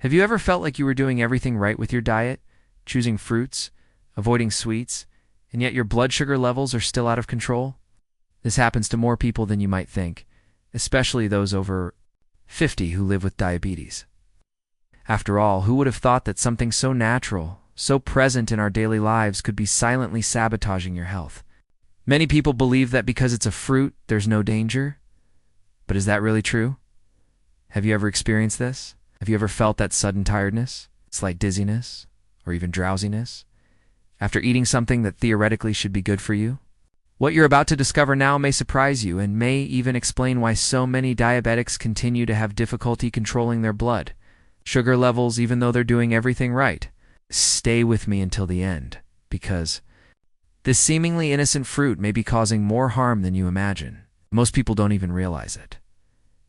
Have you ever felt like you were doing everything right with your diet, choosing fruits, avoiding sweets, and yet your blood sugar levels are still out of control? This happens to more people than you might think, especially those over 50 who live with diabetes. After all, who would have thought that something so natural, so present in our daily lives could be silently sabotaging your health? Many people believe that because it's a fruit, there's no danger. But is that really true? Have you ever experienced this? Have you ever felt that sudden tiredness, slight dizziness, or even drowsiness after eating something that theoretically should be good for you? What you're about to discover now may surprise you and may even explain why so many diabetics continue to have difficulty controlling their blood sugar levels even though they're doing everything right. Stay with me until the end, because this seemingly innocent fruit may be causing more harm than you imagine. Most people don't even realize it.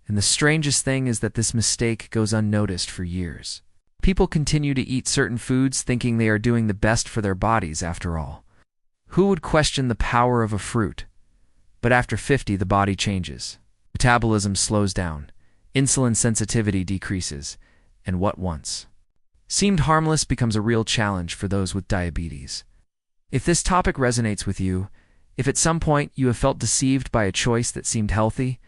And the strangest thing is that this mistake goes unnoticed for years. People continue to eat certain foods thinking they are doing the best for their bodies after all. Who would question the power of a fruit? But after 50, the body changes. Metabolism slows down, insulin sensitivity decreases, and what once seemed harmless becomes a real challenge for those with diabetes. If this topic resonates with you, if at some point you have felt deceived by a choice that seemed healthy,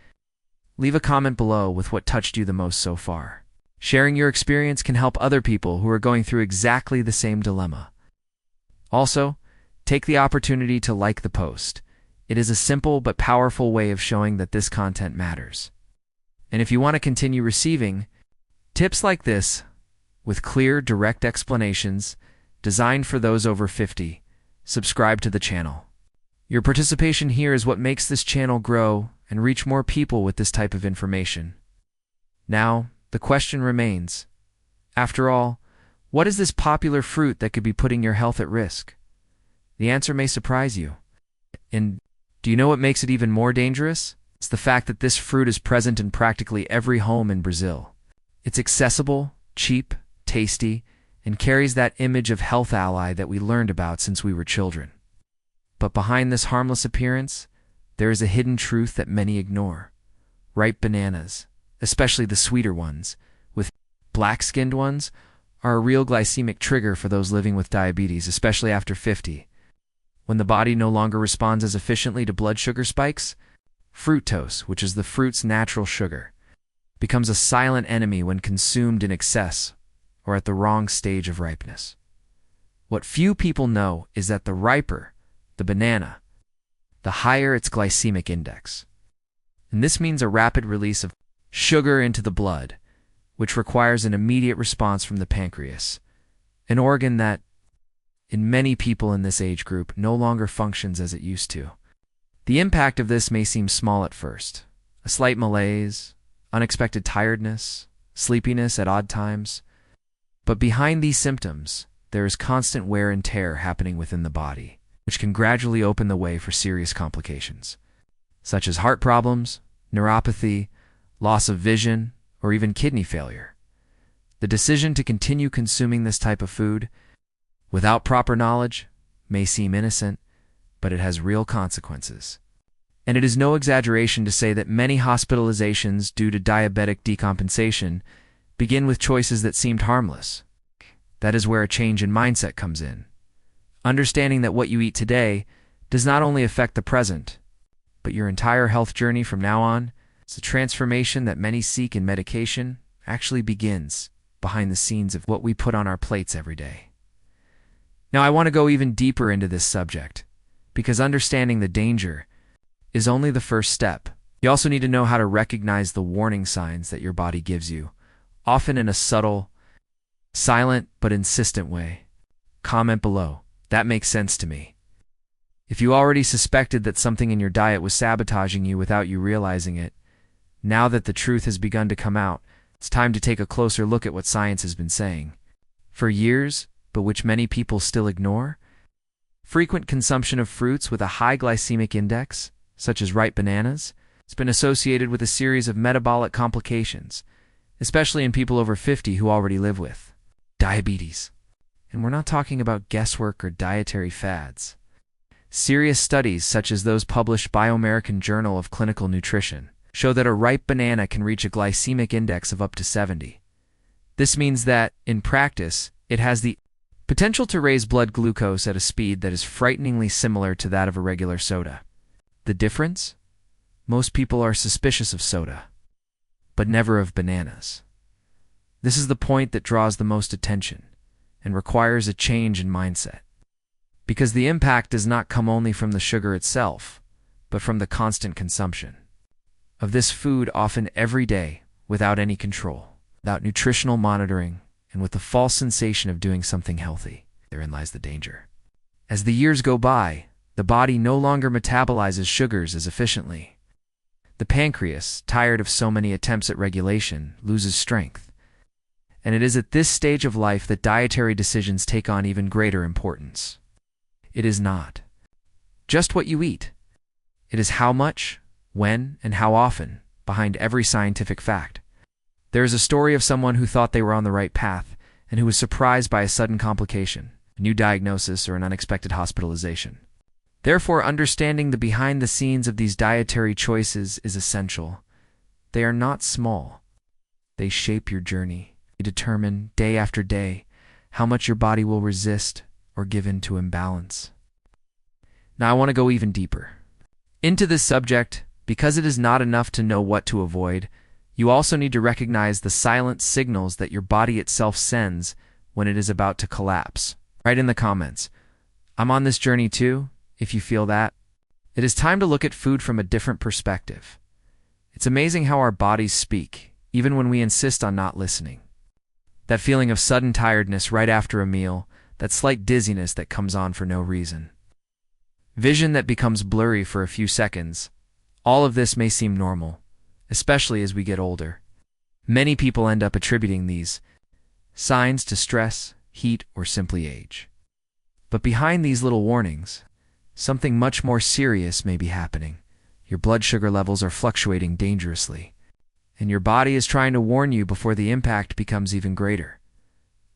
leave a comment below with what touched you the most so far. Sharing your experience can help other people who are going through exactly the same dilemma. Also, take the opportunity to like the post. It is a simple but powerful way of showing that this content matters. And if you want to continue receiving tips like this, with clear, direct explanations designed for those over 50, subscribe to the channel. Your participation here is what makes this channel grow and reach more people with this type of information. Now, the question remains, after all, what is this popular fruit that could be putting your health at risk? The answer may surprise you. And do you know what makes it even more dangerous? It's the fact that this fruit is present in practically every home in Brazil. It's accessible, cheap, tasty, and carries that image of health ally that we learned about since we were children. But behind this harmless appearance, there is a hidden truth that many ignore. Ripe bananas, especially the sweeter ones, with black-skinned ones, are a real glycemic trigger for those living with diabetes, especially after 50. When the body no longer responds as efficiently to blood sugar spikes, fructose, which is the fruit's natural sugar, becomes a silent enemy when consumed in excess or at the wrong stage of ripeness. What few people know is that the riper the banana, the higher its glycemic index. And this means a rapid release of sugar into the blood, which requires an immediate response from the pancreas, an organ that, in many people in this age group, no longer functions as it used to. The impact of this may seem small at first. A slight malaise, unexpected tiredness, sleepiness at odd times. But behind these symptoms, there is constant wear and tear happening within the body, which can gradually open the way for serious complications, such as heart problems, neuropathy, loss of vision, or even kidney failure. The decision to continue consuming this type of food without proper knowledge may seem innocent, but it has real consequences. And it is no exaggeration to say that many hospitalizations due to diabetic decompensation begin with choices that seemed harmless. That is where a change in mindset comes in. Understanding that what you eat today does not only affect the present, but your entire health journey from now on. It's the transformation that many seek in medication actually begins behind the scenes of what we put on our plates every day. Now, I want to go even deeper into this subject, because understanding the danger is only the first step. You also need to know how to recognize the warning signs that your body gives you, often in a subtle, silent, but insistent way. Comment below. That makes sense to me. If you already suspected that something in your diet was sabotaging you without you realizing it, now that the truth has begun to come out, it's time to take a closer look at what science has been saying for years, but which many people still ignore. Frequent consumption of fruits with a high glycemic index, such as ripe bananas, has been associated with a series of metabolic complications, especially in people over 50 who already live with diabetes. And we're not talking about guesswork or dietary fads. Serious studies, such as those published by American Journal of Clinical Nutrition, show that a ripe banana can reach a glycemic index of up to 70. This means that, in practice, it has the potential to raise blood glucose at a speed that is frighteningly similar to that of a regular soda. The difference? Most people are suspicious of soda, but never of bananas. This is the point that draws the most attention and requires a change in mindset. Because the impact does not come only from the sugar itself, but from the constant consumption of this food, often every day, without any control, without nutritional monitoring, and with the false sensation of doing something healthy. Therein lies the danger. As the years go by, the body no longer metabolizes sugars as efficiently. The pancreas, tired of so many attempts at regulation, loses strength. And it is at this stage of life that dietary decisions take on even greater importance. It is not just what you eat. It is how much, when, and how often, behind every scientific fact. There is a story of someone who thought they were on the right path and who was surprised by a sudden complication, a new diagnosis, or an unexpected hospitalization. Therefore, understanding the behind the scenes of these dietary choices is essential. They are not small. They shape your journey. They determine, day after day, how much your body will resist or give in to imbalance. Now I want to go even deeper into this subject, because it is not enough to know what to avoid. You also need to recognize the silent signals that your body itself sends when it is about to collapse. Write in the comments, "I'm on this journey too," if you feel that. It is time to look at food from a different perspective. It's amazing how our bodies speak, even when we insist on not listening. That feeling of sudden tiredness right after a meal, that slight dizziness that comes on for no reason. Vision that becomes blurry for a few seconds. All of this may seem normal, especially as we get older. Many people end up attributing these signs to stress, heat, or simply age. But behind these little warnings, something much more serious may be happening. Your blood sugar levels are fluctuating dangerously, and your body is trying to warn you before the impact becomes even greater.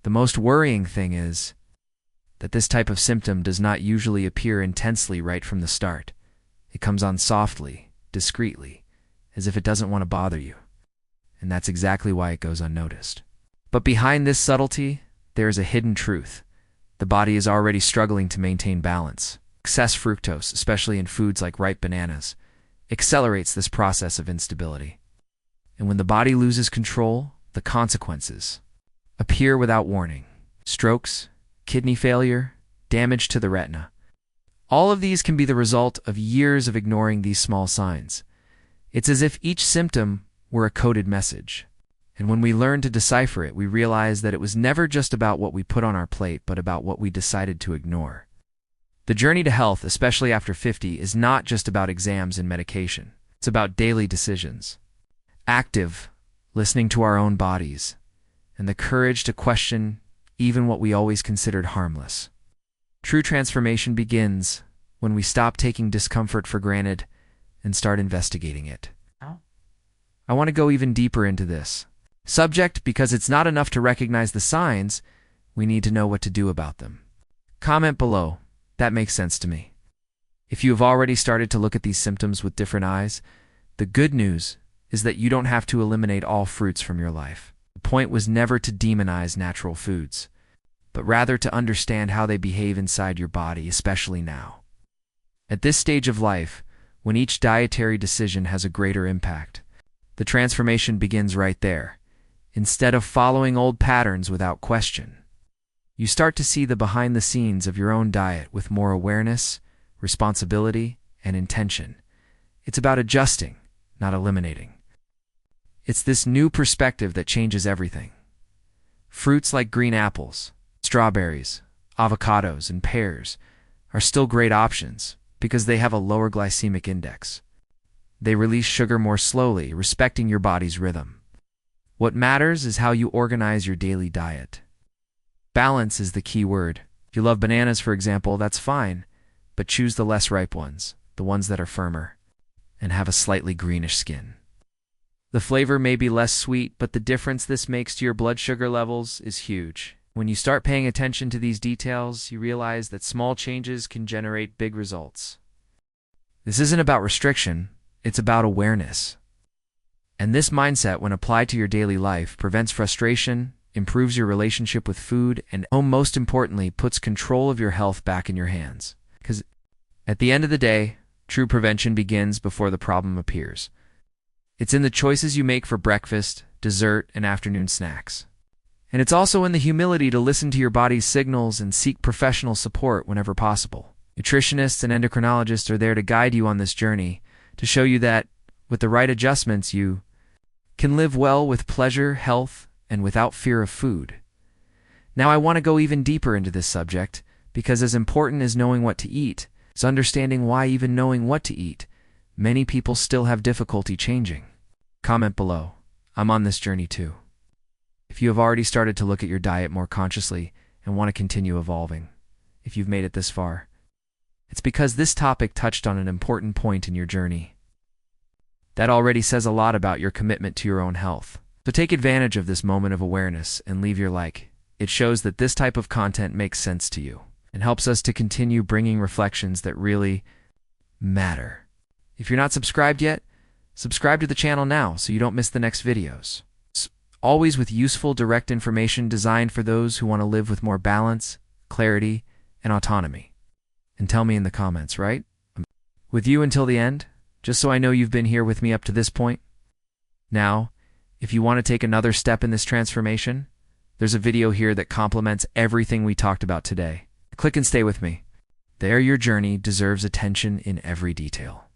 The most worrying thing is that this type of symptom does not usually appear intensely right from the start. It comes on softly, discreetly, as if it doesn't want to bother you. And that's exactly why it goes unnoticed. But behind this subtlety, there is a hidden truth. The body is already struggling to maintain balance. Excess fructose, especially in foods like ripe bananas, accelerates this process of instability. And when the body loses control, the consequences appear without warning. Strokes, kidney failure, damage to the retina. All of these can be the result of years of ignoring these small signs. It's as if each symptom were a coded message. And when we learn to decipher it, we realize that it was never just about what we put on our plate, but about what we decided to ignore. The journey to health, especially after 50, is not just about exams and medication. It's about daily decisions. Active, listening to our own bodies, and the courage to question even what we always considered harmless. True transformation begins when we stop taking discomfort for granted and start investigating it. I want to go even deeper into this subject because it's not enough to recognize the signs, we need to know what to do about them. Comment below. That makes sense to me. If you have already started to look at these symptoms with different eyes, the good news is that you don't have to eliminate all fruits from your life. The point was never to demonize natural foods, but rather to understand how they behave inside your body, especially now. At this stage of life, when each dietary decision has a greater impact, the transformation begins right there. Instead of following old patterns without question, you start to see the behind the scenes of your own diet with more awareness, responsibility, and intention. It's about adjusting, not eliminating. It's this new perspective that changes everything. Fruits like green apples, strawberries, avocados, and pears are still great options because they have a lower glycemic index. They release sugar more slowly, respecting your body's rhythm. What matters is how you organize your daily diet. Balance is the key word. If you love bananas, for example, that's fine, but choose the less ripe ones, the ones that are firmer, and have a slightly greenish skin. The flavor may be less sweet, but the difference this makes to your blood sugar levels is huge. When you start paying attention to these details, you realize that small changes can generate big results. This isn't about restriction, it's about awareness. And this mindset, when applied to your daily life, prevents frustration improves your relationship with food, and most importantly, puts control of your health back in your hands. Because at the end of the day, true prevention begins before the problem appears. It's in the choices you make for breakfast, dessert, and afternoon snacks. And it's also in the humility to listen to your body's signals and seek professional support whenever possible. Nutritionists and endocrinologists are there to guide you on this journey, to show you that, with the right adjustments, you can live well with pleasure, health, and without fear of food. Now I want to go even deeper into this subject, because as important as knowing what to eat is understanding why, even knowing what to eat, many people still have difficulty changing. Comment below. I'm on this journey too. If you have already started to look at your diet more consciously and want to continue evolving, if you've made it this far, it's because this topic touched on an important point in your journey. That already says a lot about your commitment to your own health. So take advantage of this moment of awareness and leave your like. It shows that this type of content makes sense to you and helps us to continue bringing reflections that really matter. If you're not subscribed yet, subscribe to the channel now so you don't miss the next videos. Always with useful, direct information designed for those who want to live with more balance, clarity, and autonomy. And tell me in the comments, right? With you until the end, just so I know you've been here with me up to this point. Now, if you want to take another step in this transformation, there's a video here that complements everything we talked about today. Click and stay with me. There, your journey deserves attention in every detail.